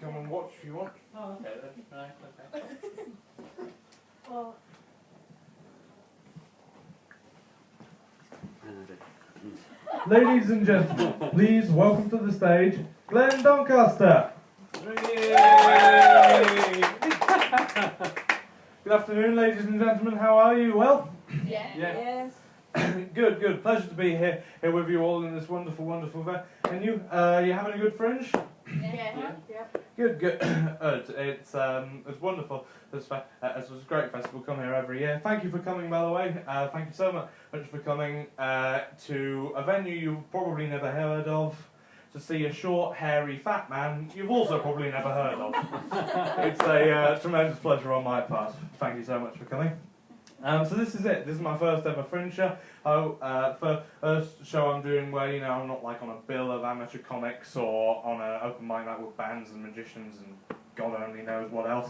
come and watch if you want. Oh, okay then. Right, okay. Well, Ladies and gentlemen, please welcome to the stage Glenn Doncaster. Yay! Good afternoon, ladies and gentlemen. How are you? Well? yeah. Yeah. Yes. Good. Pleasure to be here with you all in this wonderful event. And you having a good fringe? Yeah. Good. It's wonderful. It's a great festival. Come here every year. Thank you for coming, by the way. Thank you so much for coming to a venue you've probably never heard of, to see a short, hairy, fat man you've also probably never heard of. It's a tremendous pleasure on my part. Thank you so much for coming. So this is it. This is my first ever fringe show. For a show I'm doing where, I'm not like on a bill of amateur comics or on an open mic night with bands and magicians and God only knows what else.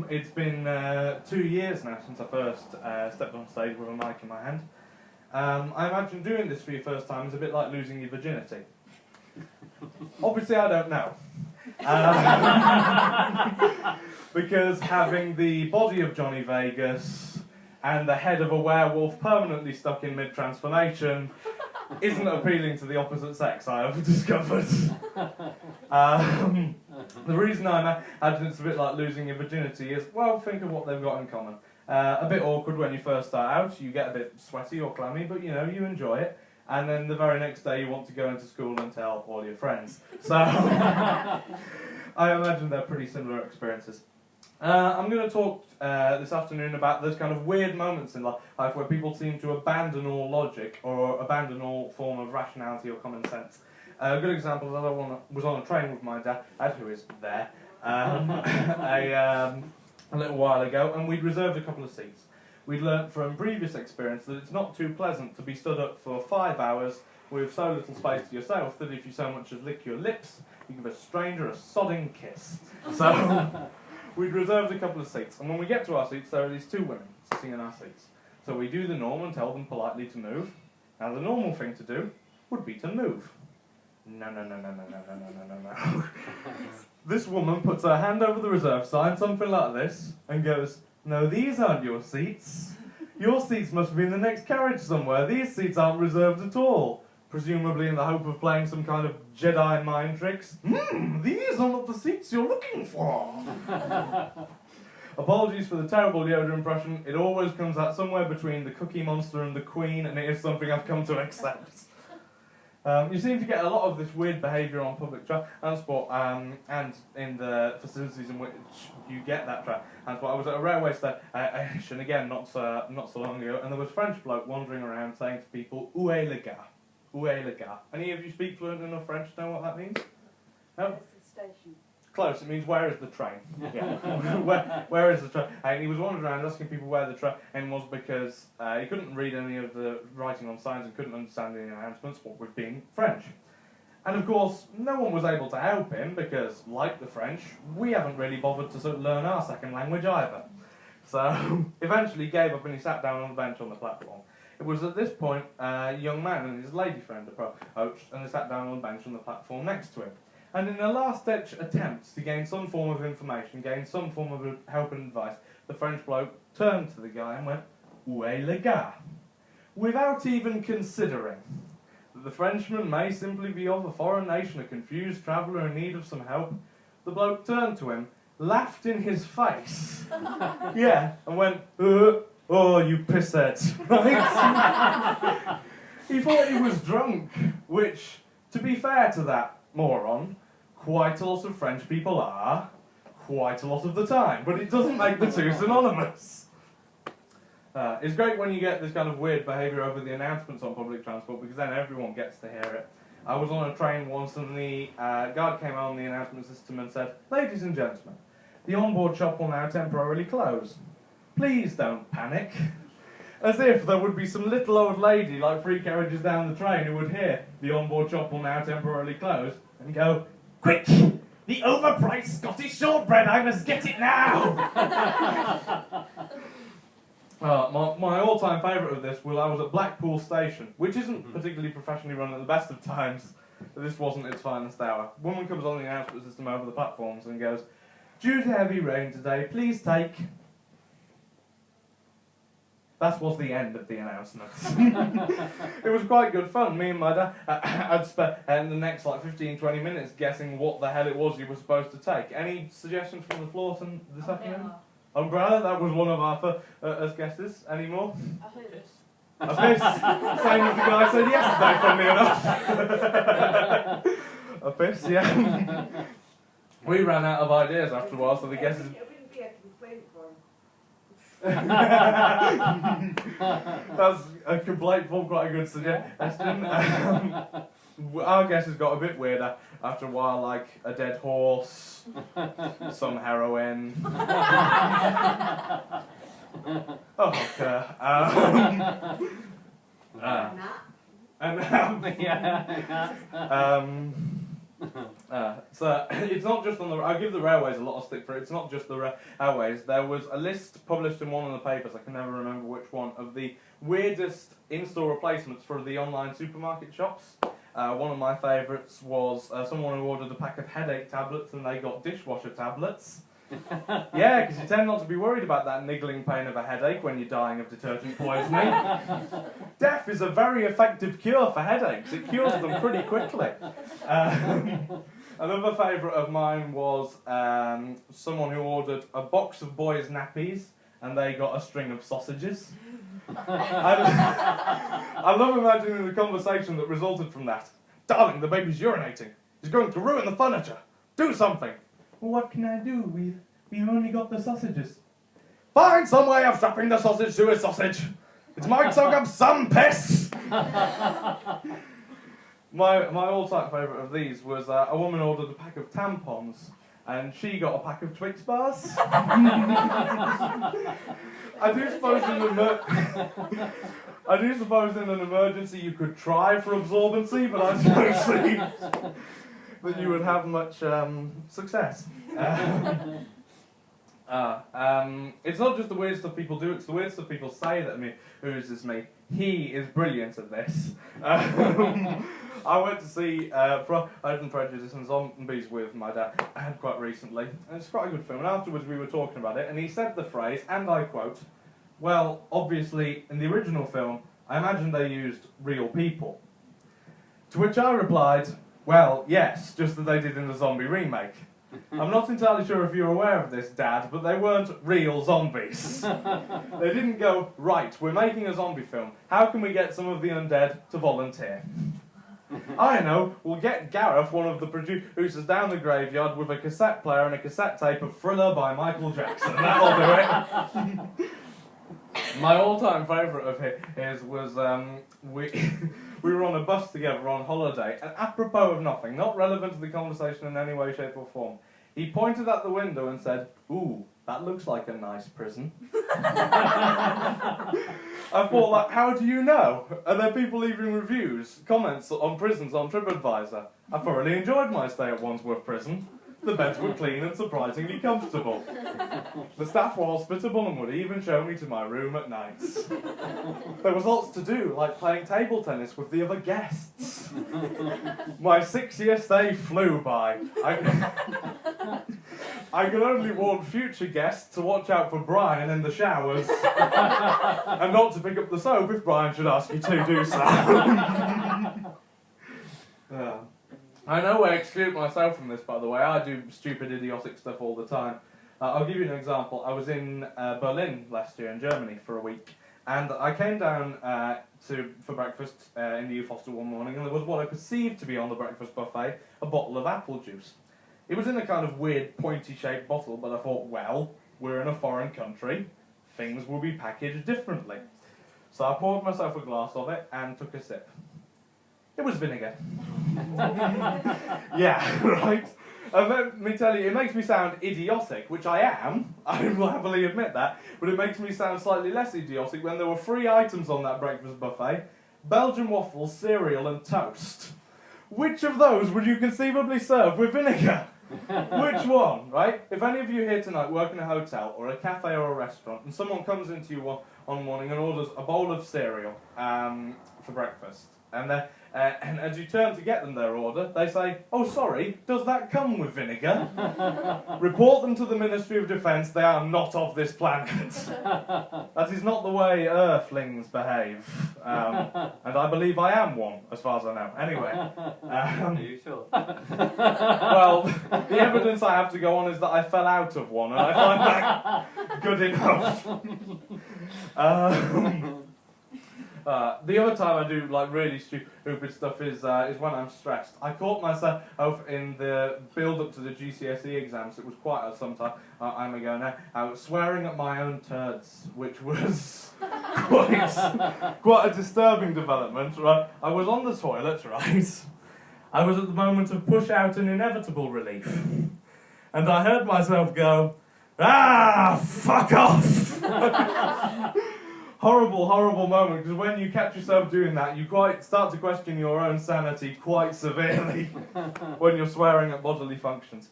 It's been 2 years now since I first stepped on stage with a mic in my hand. I imagine doing this for your first time is a bit like losing your virginity. Obviously I don't know. Because having the body of Johnny Vegas and the head of a werewolf permanently stuck in mid-transformation isn't appealing to the opposite sex, I have discovered. The reason I imagine it's a bit like losing your virginity is, well, think of what they've got in common. A bit awkward when you first start out, you get a bit sweaty or clammy, but you enjoy it. And then the very next day you want to go into school and tell all your friends. So, I imagine they're pretty similar experiences. I'm going to talk this afternoon about those kind of weird moments in life where people seem to abandon all logic or abandon all form of rationality or common sense. A good example is that I was on a train with my dad, who is there, a little while ago, and we'd reserved a couple of seats. We'd learnt from previous experience that it's not too pleasant to be stood up for 5 hours with so little space to yourself that if you so much as lick your lips, you give a stranger a sodding kiss. So we'd reserved a couple of seats, and when we get to our seats, there are these two women sitting in our seats. So we do the norm and tell them politely to move. Now the normal thing to do would be to move. No. This woman puts her hand over the reserve sign, something like this, and goes, "No, these aren't your seats. Your seats must be in the next carriage somewhere. These seats aren't reserved at all." Presumably in the hope of playing some kind of Jedi mind tricks. These are not the seats you're looking for. Apologies for the terrible Yoda impression. It always comes out somewhere between the Cookie Monster and the Queen, and it is something I've come to accept. You seem to get a lot of this weird behaviour on public transport and in the facilities in which you get that transport. I was at a railway station, again, not so long ago, and there was a French bloke wandering around saying to people, "Où est le gars? Où est le gars?" Any of you speak fluent enough French to know what that means? No? It's the station. Close, it means where is the train? Yeah. where is the train? And he was wandering around asking people where the train was because he couldn't read any of the writing on signs and couldn't understand any announcements, what with being French. And of course, no one was able to help him because, like the French, we haven't really bothered to sort of learn our second language either. So, eventually he gave up and he sat down on the bench on the platform. It was at this point a young man and his lady friend approached and they sat down on the bench on the platform next to him. And in a last-ditch attempt to gain some form of information, gain some form of help and advice, the French bloke turned to the guy and went, "Où est le gars?" Without even considering that the Frenchman may simply be of a foreign nation, a confused traveller in need of some help, the bloke turned to him, laughed in his face, yeah, and went, "Oh, you pisshead," right? He thought he was drunk, which, to be fair to that moron, quite a lot of French people are, quite a lot of the time, but it doesn't make the two synonymous. It's great when you get this kind of weird behaviour over the announcements on public transport because then everyone gets to hear it. I was on a train once and the guard came on the announcement system and said, "Ladies and gentlemen, the onboard shop will now temporarily close. Please don't panic." As if there would be some little old lady like 3 carriages down the train who would hear the onboard shop will now temporarily close and go, "Quick! The overpriced Scottish shortbread, I must get it now!" My all-time favourite of this was I was at Blackpool Station, which isn't particularly professionally run at the best of times, this wasn't its finest hour. Woman comes on the announcement system over the platforms and goes, "Due to heavy rain today, please take..." That was the end of the announcements. It was quite good fun. Me and my dad had spent the next 15-20 minutes guessing what the hell it was you were supposed to take. Any suggestions from the floor this afternoon? Umbrella, that was one of our first guesses. Any more? I heard it. A piss. Same as the guy said yesterday, funnily enough. A piss, yeah. We ran out of ideas after a while, so the guesses... It wouldn't be a complaint for him. That's a complaint for quite a good suggestion. Our guesses got a bit weirder after a while, like a dead horse, some heroin. Oh, okay. So it's not just on the... I give the railways a lot of stick for it. It's not just the railways. There was a list published in one of the papers, I can never remember which one, of the weirdest in-store replacements for the online supermarket shops. One of my favourites was someone who ordered a pack of headache tablets and they got dishwasher tablets. Yeah, because you tend not to be worried about that niggling pain of a headache when you're dying of detergent poisoning. Death is a very effective cure for headaches. It cures them pretty quickly. Another favourite of mine was someone who ordered a box of boys' nappies and they got a string of sausages. I love imagining the conversation that resulted from that. "Darling, the baby's urinating. He's going to ruin the furniture. Do something." "Well, what can I do? We've only got the sausages." "Find some way of strapping the sausage to a sausage. It might soak up some piss." My all-time favourite of these was a woman ordered a pack of tampons and she got a pack of Twix bars. I do suppose in an emergency you could try for absorbency, but I don't see that you would have much success. It's not just the weird stuff people do, it's the weird stuff people say that amuses me. He is brilliant at this. I went to see Pride and Prejudice and Zombies with my dad quite recently, and it's quite a good film, and afterwards we were talking about it, and he said the phrase, and I quote, "Well, obviously, in the original film, I imagine they used real people." To which I replied, "Well, yes, just as they did in the zombie remake. I'm not entirely sure if you're aware of this, Dad, but they weren't real zombies. They didn't go, right, we're making a zombie film. How can we get some of the undead to volunteer? I know, we'll get Gareth, one of the producers, down the graveyard with a cassette player and a cassette tape of Thriller by Michael Jackson. That'll do it." My all-time favourite of his was we were on a bus together on holiday, and apropos of nothing, not relevant to the conversation in any way, shape or form, he pointed out the window and said, "Ooh, that looks like a nice prison." I thought, like, how do you know? Are there people leaving reviews, comments on prisons on TripAdvisor? I thoroughly enjoyed my stay at Wandsworth Prison. The beds were clean and surprisingly comfortable. The staff were hospitable and would even show me to my room at nights. There was lots to do, like playing table tennis with the other guests. My 6-year stay flew by. I can only warn future guests to watch out for Brian in the showers, and not to pick up the soap if Brian should ask you to do so. I know I exclude myself from this, by the way. I do stupid, idiotic stuff all the time. I'll give you an example. I was in Berlin last year in Germany for a week, and I came down for breakfast in the youth hostel one morning, and there was what I perceived to be on the breakfast buffet, a bottle of apple juice. It was in a kind of weird pointy-shaped bottle, but I thought, well, we're in a foreign country, things will be packaged differently. So I poured myself a glass of it and took a sip. It was vinegar. Yeah, right? And let me tell you, it makes me sound idiotic, which I am, I will happily admit that, but it makes me sound slightly less idiotic when there were 3 items on that breakfast buffet: Belgian waffles, cereal and toast. Which of those would you conceivably serve with vinegar? Which one, right? If any of you here tonight work in a hotel or a cafe or a restaurant and someone comes into you one morning and orders a bowl of cereal for breakfast, and And as you turn to get them their order, they say, "Oh, sorry, does that come with vinegar?" Report them to the Ministry of Defence, they are not of this planet. That is not the way Earthlings behave. And I believe I am one, as far as I know. Anyway. Are you sure? Well, the evidence I have to go on is that I fell out of one, and I find that good enough. The other time I do like really stupid stuff is when I'm stressed. I caught myself in the build-up to the GCSE exams. It was quite some time ago now. I was swearing at my own turds, which was quite a disturbing development. Right, I was on the toilet. Right, I was at the moment of push out and inevitable relief, and I heard myself go, "Ah, fuck off." Horrible, horrible moment, because when you catch yourself doing that, you quite start to question your own sanity quite severely when you're swearing at bodily functions.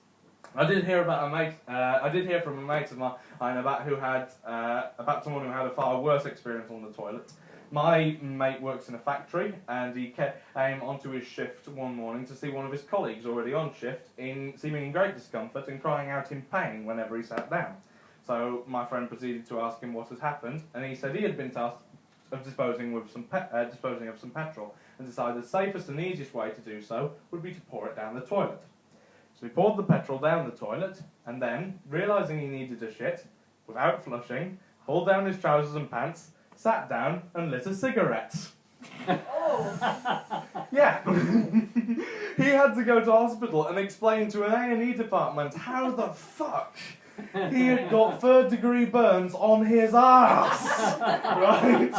I did hear from a mate of mine about someone who had a far worse experience on the toilet. My mate works in a factory, and he came onto his shift one morning to see one of his colleagues already on shift, seeming in great discomfort and crying out in pain whenever he sat down. So my friend proceeded to ask him what had happened, and he said he had been tasked of disposing of some petrol, and decided the safest and easiest way to do so would be to pour it down the toilet. So he poured the petrol down the toilet, and then, realising he needed a shit, without flushing, pulled down his trousers and pants, sat down, and lit a cigarette. Oh! Yeah. He had to go to hospital and explain to an A&E department how the fuck he had got third-degree burns on his ass, right?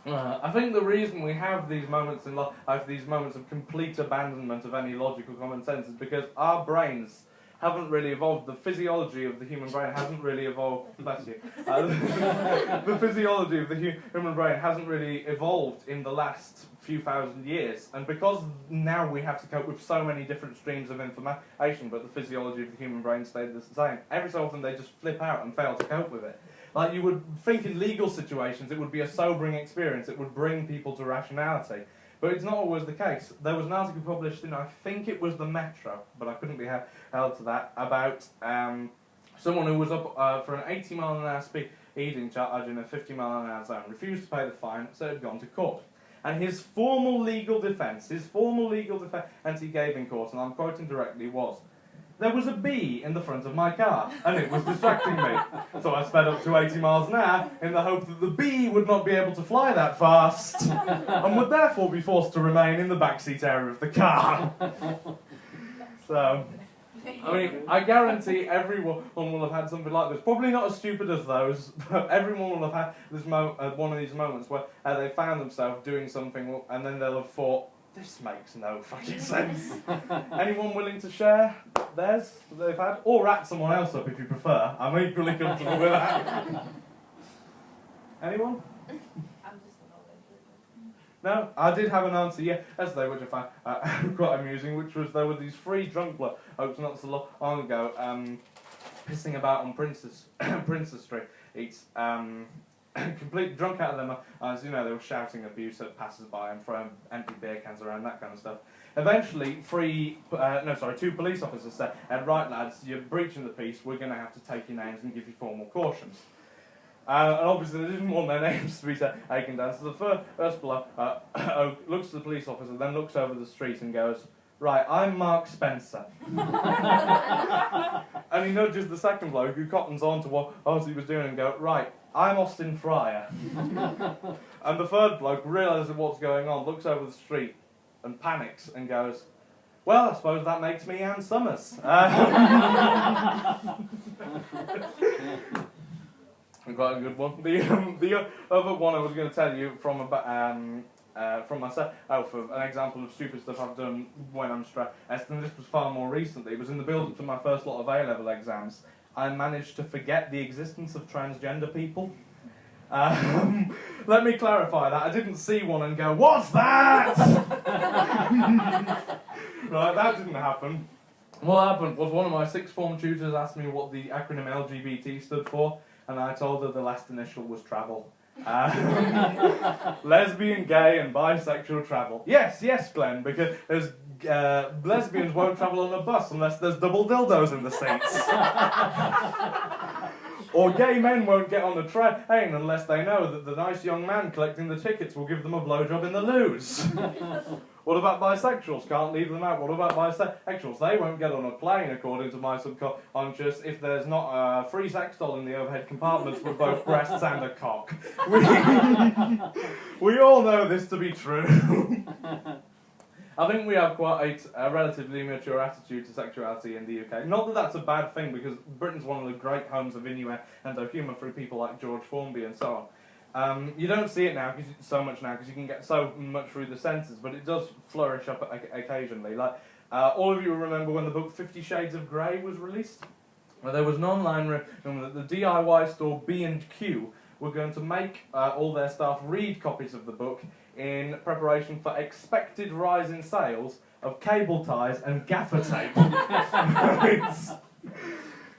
I think the reason we have these moments in life, these moments of complete abandonment of any logical common sense, is because our brains haven't really evolved. The physiology of the human brain hasn't really evolved. Bless you. The physiology of the human brain hasn't really evolved in the last few thousand years, and because now we have to cope with so many different streams of information, but the physiology of the human brain stayed the same. Every so often they just flip out and fail to cope with it. Like, you would think in legal situations it would be a sobering experience, it would bring people to rationality. But it's not always the case. There was an article published in, I think it was the Metro, but I couldn't be held to that, about someone who was up for an 80-mile-an-hour speeding charge in a 50-mile-an-hour zone, refused to pay the fine, so had gone to court. And his formal legal defence he gave in court, and I'm quoting directly, was, "There was a bee in the front of my car, and it was distracting me. So I sped up to 80 miles an hour in the hope that the bee would not be able to fly that fast, and would therefore be forced to remain in the backseat area of the car." So, I mean, I guarantee everyone will have had something like this. Probably not as stupid as those, but everyone will have had this one of these moments where they found themselves doing something, and then they'll have thought, "This makes no fucking sense." Anyone willing to share theirs that they've had? Or rat someone else up if you prefer. I'm equally comfortable with that. Anyone? I'm just an old lady. No? I did have an answer yesterday, which I found quite amusing, which was there were these three drunk blokes not so long ago pissing about on Princess Street. It's completely drunk out of their minds. You know, they were shouting abuse at passers-by and throwing empty beer cans around, that kind of stuff. Eventually, two police officers said, "Right, lads, you're breaching the peace, we're going to have to take your names and give you formal cautions." And obviously they didn't want their names to be taken down, so the first bloke looks at the police officer, then looks over the street and goes, "Right, I'm Mark Spencer." And he nudges the second bloke who cottons on to what he was doing and go, "Right, I'm Austin Fryer." And the third bloke realises what's going on, looks over the street and panics and goes, "Well, I suppose that makes me Ann Summers." Quite a good one. The other one I was going to tell you from myself, for an example of stupid stuff I've done when I'm stressed, and this was far more recently. It was in the build-up to my first lot of A-level exams. I managed to forget the existence of transgender people. Let me clarify that. I didn't see one and go, "What's that?" Right, that didn't happen. What happened was one of my sixth form tutors asked me what the acronym LGBT stood for, and I told her the last initial was travel. Lesbian, gay, and bisexual travel. Yes, Glenn, because lesbians won't travel on a bus unless there's double dildos in the seats. Or gay men won't get on a train unless they know that the nice young man collecting the tickets will give them a blowjob in the loos. What about bisexuals? Can't leave them out. What about bisexuals? They won't get on a plane, according to my subconscious, if there's not a free sex doll in the overhead compartments with both breasts and a cock. We all know this to be true. I think we have quite a relatively mature attitude to sexuality in the UK. Not that that's a bad thing, because Britain's one of the great homes of innuendo humour through people like George Formby and so on. You don't see it now so much now because you can get so much through the censors, but it does flourish up occasionally. Like all of you remember when the book 50 Shades of Grey was released? Well, there was an online rumor that the DIY store B&Q were going to make all their staff read copies of the book in preparation for expected rise in sales of cable ties and gaffer tape.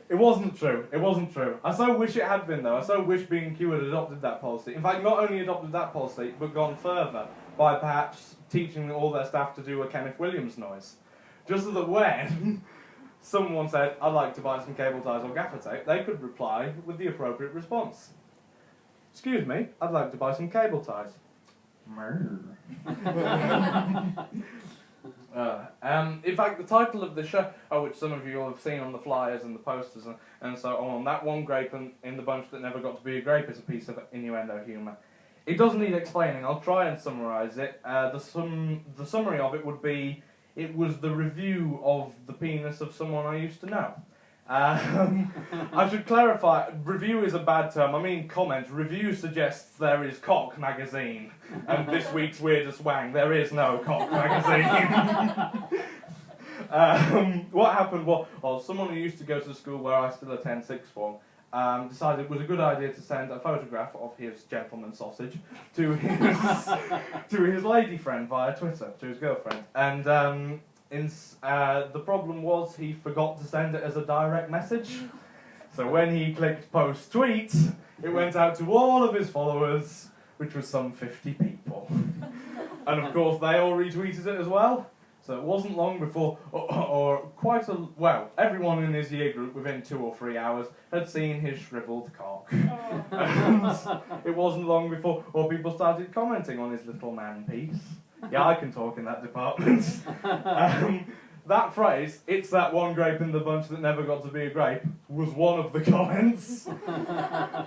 It wasn't true. It wasn't true. I so wish it had been, though. I so wish B&Q had adopted that policy. In fact, not only adopted that policy, but gone further by perhaps teaching all their staff to do a Kenneth Williams noise. Just so that when someone said, I'd like to buy some cable ties or gaffer tape, they could reply with the appropriate response. Excuse me, I'd like to buy some cable ties. In fact, the title of the show, which some of you will have seen on the flyers and the posters and so on, that one grape in the bunch that never got to be a grape is a piece of innuendo humour. It does need explaining. I'll try and summarise it. The summary of it would be, it was the review of the penis of someone I used to know. I should clarify, review is a bad term. I mean comment. Review suggests there is Cock magazine, and this week's Weirdest Wang, there is no Cock magazine. What happened was, someone who used to go to the school where I still attend sixth form decided it was a good idea to send a photograph of his gentleman sausage to his lady friend via Twitter, to his girlfriend, and the problem was he forgot to send it as a direct message. So when he clicked post tweet, it went out to all of his followers, which was some 50 people. And of course they all retweeted it as well. So it wasn't long before, everyone in his year group within 2 or 3 hours had seen his shriveled cock. And it wasn't long before people started commenting on his little man piece. Yeah, I can talk in that department. That phrase, it's that one grape in the bunch that never got to be a grape, was one of the comments.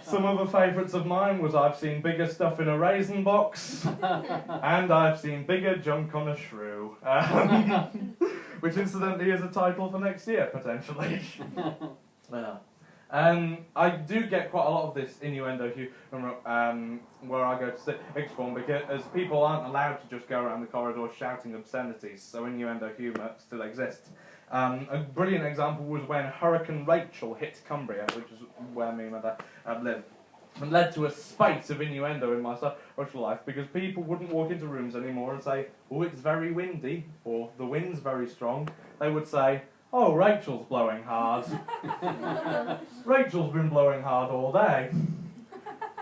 Some other favourites of mine was I've seen bigger stuff in a raisin box, and I've seen bigger junk on a shrew. Which incidentally is a title for next year, potentially. I do get quite a lot of this innuendo humour where I go to sixth form, because people aren't allowed to just go around the corridor shouting obscenities, so innuendo humour still exists. A brilliant example was when Hurricane Rachel hit Cumbria, which is where me and my dad live, and led to a spate of innuendo in my social life, because people wouldn't walk into rooms anymore and say, oh, it's very windy, or the wind's very strong. They would say, oh, Rachel's blowing hard. Rachel's been blowing hard all day.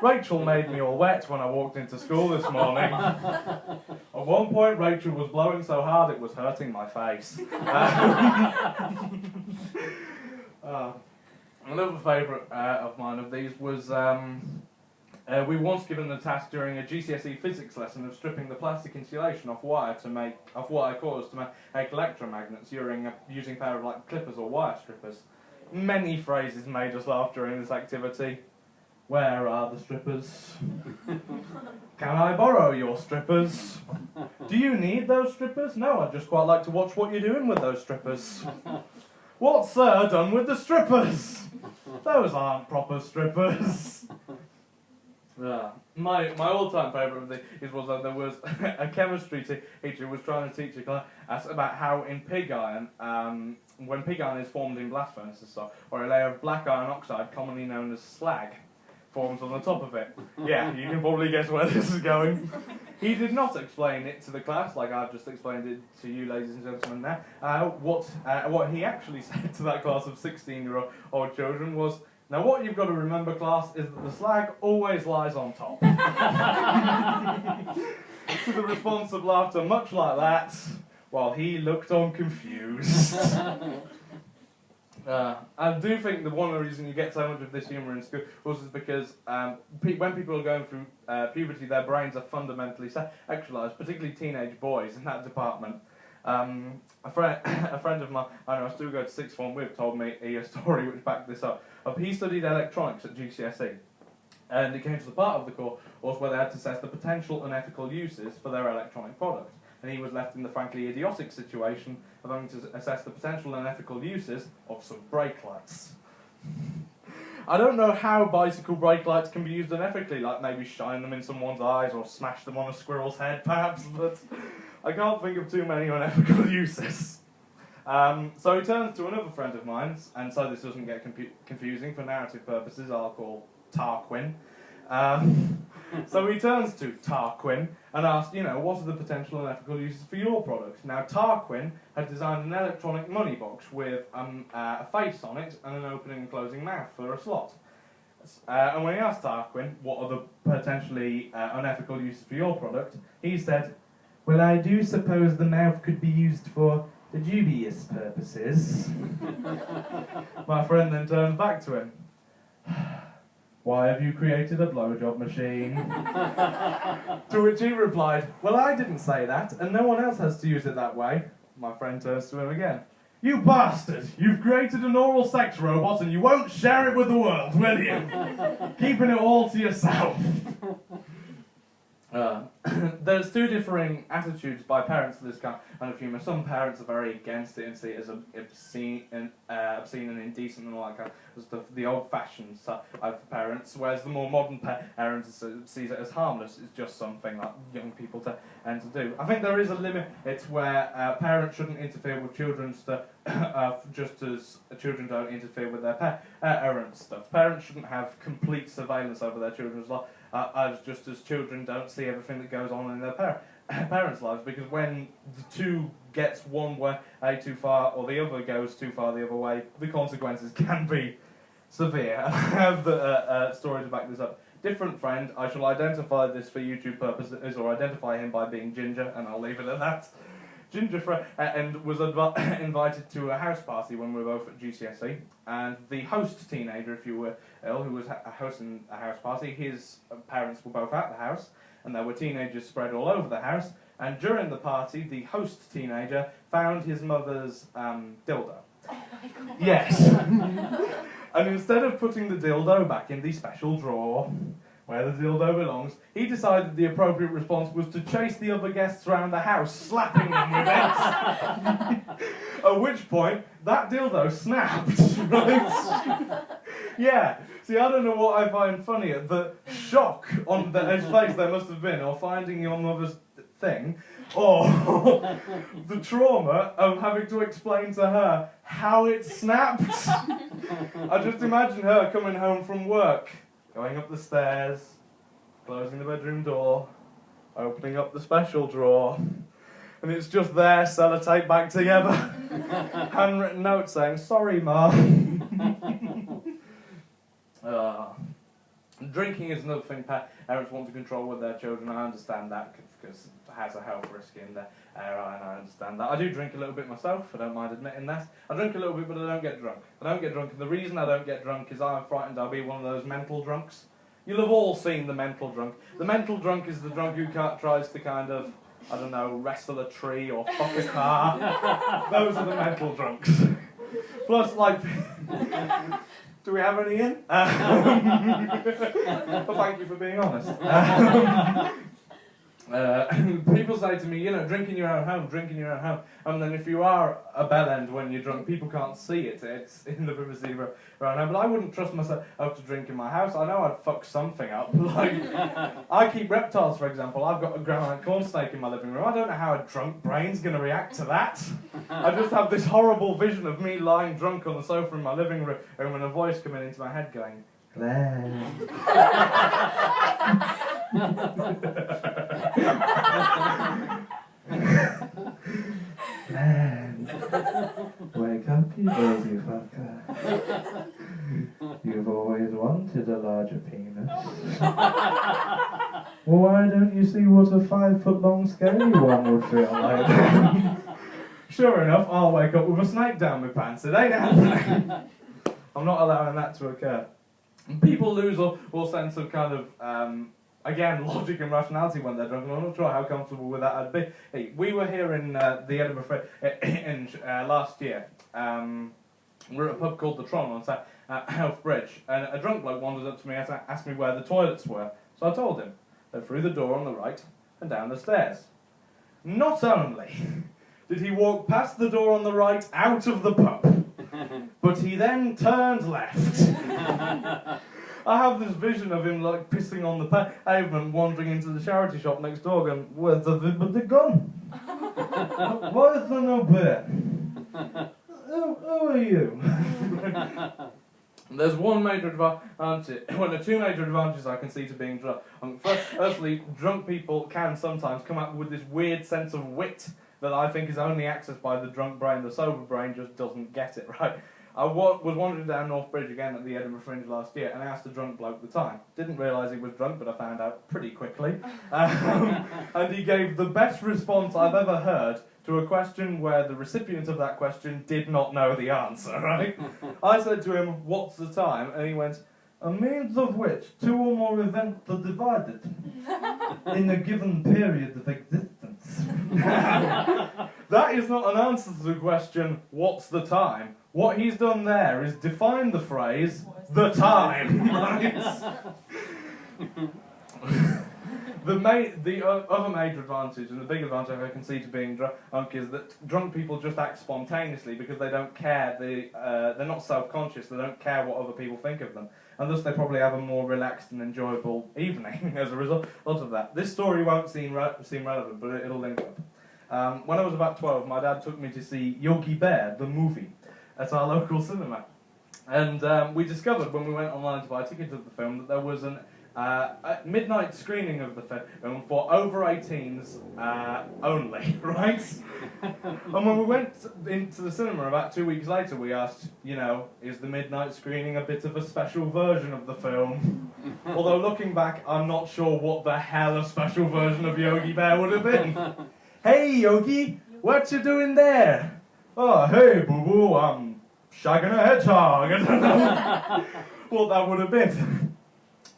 Rachel made me all wet when I walked into school this morning. At one point, Rachel was blowing so hard it was hurting my face. Another favourite of mine of these was we were once given the task during a GCSE physics lesson of stripping the plastic insulation off wire cores to make electromagnets using a pair of clippers or wire strippers. Many phrases made us laugh during this activity. Where are the strippers? Can I borrow your strippers? Do you need those strippers? No, I'd just quite like to watch what you're doing with those strippers. What's Sir done with the strippers? Those aren't proper strippers. My all-time favourite of these was that there was a chemistry teacher who was trying to teach a class about how in pig iron, when pig iron is formed in blast furnaces, or a layer of black iron oxide, commonly known as slag, forms on the top of it. Yeah, you can probably guess where this is going. He did not explain it to the class like I've just explained it to you, ladies and gentlemen, now. What he actually said to that class of 16-year-old children was, Now what you've got to remember, class, is that the slag always lies on top. To the response of laughter much like that, while he looked on confused. I do think that one of the reasons you get so much of this humour in school was because when people are going through puberty, their brains are fundamentally sexualised, particularly teenage boys in that department. A friend of mine, I still go to sixth form with, told me a story which backed this up. He studied electronics at GCSE, and it came to the part of the course where they had to assess the potential unethical uses for their electronic product. And he was left in the frankly idiotic situation of having to assess the potential unethical uses of some brake lights. I don't know how bicycle brake lights can be used unethically, like maybe shine them in someone's eyes or smash them on a squirrel's head, perhaps, but I can't think of too many unethical uses. So he turns to another friend of mine, and so this doesn't get confusing, for narrative purposes, I'll call Tarquin. So he turns to Tarquin and asks, what are the potential unethical uses for your product? Now, Tarquin had designed an electronic money box with a face on it and an opening and closing mouth for a slot. And when he asked Tarquin, what are the potentially unethical uses for your product, he said, well, I do suppose the mouth could be used for dubious purposes. My friend then turns back to him. Why have you created a blowjob machine? To which he replied, well, I didn't say that, and no one else has to use it that way. My friend turns to him again. You bastard! You've created an oral sex robot and you won't share it with the world, will you? Keeping it all to yourself. There's two differing attitudes by parents to this kind of humour. Some parents are very against it and see it as obscene and indecent and all that kind of stuff, the old-fashioned type of parents, whereas the more modern parents sees it as harmless. It's just something that young people tend to do. I think there is a limit. It's where parents shouldn't interfere with children's stuff, just as children don't interfere with their parents' stuff. Parents shouldn't have complete surveillance over their children's life. Just as children don't see everything that goes on in their parents' lives, because when the two gets one way too far or the other goes too far the other way, the consequences can be severe. I have the story to back this up. Different friend, I shall identify this for YouTube purposes, or identify him by being Ginger, and I'll leave it at that. Ginger and was invited to a house party when we were both at GCSE, and the host teenager, if you will, who was hosting a house party, his parents were both at the house, and there were teenagers spread all over the house, and during the party, the host teenager found his mother's dildo. Oh my god. Yes. And instead of putting the dildo back in the special drawer, where the dildo belongs, he decided the appropriate response was to chase the other guests around the house, slapping them with it. At which point, that dildo snapped, right? Yeah. See, I don't know what I find funnier, the shock on his face there must have been, or finding your mother's thing, or the trauma of having to explain to her how it snapped. I just imagine her coming home from work, going up the stairs, closing the bedroom door, opening up the special drawer, and it's just there, sellotape back together. Handwritten note saying, sorry, Mum. Drinking is another thing parents want to control with their children. I understand that because it has a health risk in there, and I understand that. I do drink a little bit myself, I don't mind admitting that. I drink a little bit, but I don't get drunk. I don't get drunk, and the reason I don't get drunk is I'm frightened I'll be one of those mental drunks. You'll have all seen the mental drunk. The mental drunk is the drunk who tries to kind of, I don't know, wrestle a tree or fuck a car. Those are the mental drunks. Plus, like... Do we have any in? Well, thank you for being honest. People say to me, drink in your own home, drink in your own home. And then if you are a bellend when you're drunk, people can't see it. It's in the privacy of your own home. But I wouldn't trust myself to drink in my house. I know I'd fuck something up. Like, I keep reptiles, for example. I've got a granite corn snake in my living room. I don't know how a drunk brain's going to react to that. I just have this horrible vision of me lying drunk on the sofa in my living room and a voice coming into my head going, Glenn. Glenn, wake up, you lazy fucker. You've always wanted a larger penis. Well, why don't you see what a 5-foot-long scaly one would feel like? Sure enough, I'll wake up with a snake down my pants. It ain't happening. I'm not allowing that to occur. And people lose all sense of kind of, again, logic and rationality when they're drunk, and I'm not sure how comfortable with that I'd be. Hey, we were here in the Edinburgh Fringe last year. We were at a pub called the Tron on Health Bridge, and a drunk bloke wandered up to me and asked me where the toilets were. So I told him. They're through the door on the right and down the stairs. Not only did he walk past the door on the right out of the pub, but he then turned left. I have this vision of him like pissing on the pavement, wandering into the charity shop next door, going, "Where's the gun? Why is there no beer? Who are you?" There's one major advantage, well, there are two major advantages I can see to being drunk. Firstly, drunk people can sometimes come up with this weird sense of wit that I think is only accessed by the drunk brain. The sober brain just doesn't get it, right? I was wandering down North Bridge again at the Edinburgh Fringe last year, and I asked a drunk bloke the time. Didn't realise he was drunk, but I found out pretty quickly. And he gave the best response I've ever heard to a question where the recipient of that question did not know the answer, right? I said to him, "What's the time?" And he went, "A means of which two or more events are divided in a given period of existence." That is not an answer to the question, "What's the time?" What he's done there is define the phrase, "the time." Right? The other major advantage, and the big advantage I can see to being drunk, is that drunk people just act spontaneously because they don't care, they're not self-conscious, they don't care what other people think of them, and thus they probably have a more relaxed and enjoyable evening as a result of that. This story won't seem relevant, but it'll link up. When I was about 12, my dad took me to see Yogi Bear, the movie, at our local cinema. And we discovered when we went online to buy tickets of the film that there was a midnight screening of the film for over 18s only, right? And when we went into the cinema about 2 weeks later, we asked, is the midnight screening a bit of a special version of the film? Although looking back, I'm not sure what the hell a special version of Yogi Bear would have been. "Hey Yogi, what you doing there?" "Oh, hey boo-boo, I'm shagging a hedgehog." I don't know what that would have been.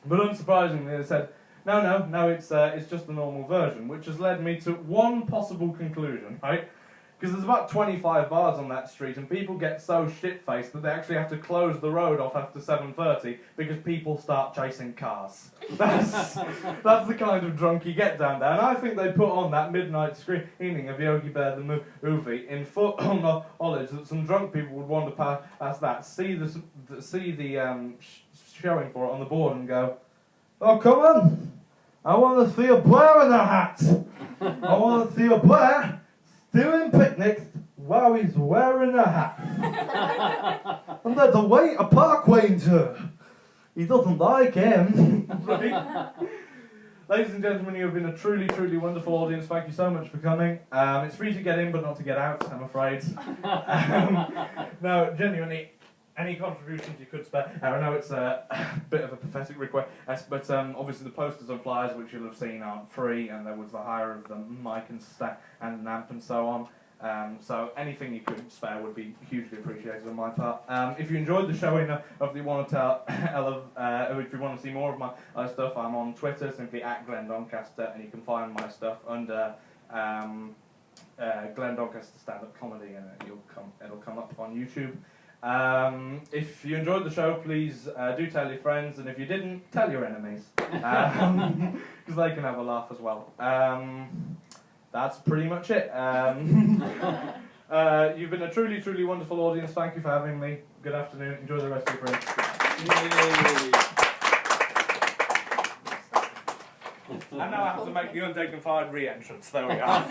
But unsurprisingly, they said, no, it's just the normal version, which has led me to one possible conclusion, right? Because there's about 25 bars on that street, and people get so shit-faced that they actually have to close the road off after 7:30 because people start chasing cars. That's the kind of drunk you get down there. And I think they put on that midnight screening of Yogi Bear the movie in full knowledge that some drunk people would wander past that, see the showing for it on the board and go, "Oh, come on, I want to see a bear in a hat. I want to see a bear doing picnics while he's wearing a hat. And there's a park ranger. He doesn't like him." Right? Ladies and gentlemen, you have been a truly, truly wonderful audience. Thank you so much for coming. It's free to get in, but not to get out, I'm afraid. No, genuinely, any contributions you could spare. I know it's a bit of a pathetic request, but obviously the posters and flyers, which you'll have seen, aren't free, and there was the hire of the mic and and an amp and so on. So anything you could spare would be hugely appreciated on my part. If you enjoyed the showing of the One Hotel, if you want to see more of my stuff, I'm on Twitter, simply @Glenn Doncaster, and you can find my stuff under Glenn Doncaster Stand-Up Comedy, and it'll come up on YouTube. If you enjoyed the show, please do tell your friends, and if you didn't, tell your enemies, because they can have a laugh as well. That's pretty much it. You've been a truly, truly wonderful audience. Thank you for having me. Good afternoon. Enjoy the rest of your fringe. And now I have to make the undignified re-entrance. There we are.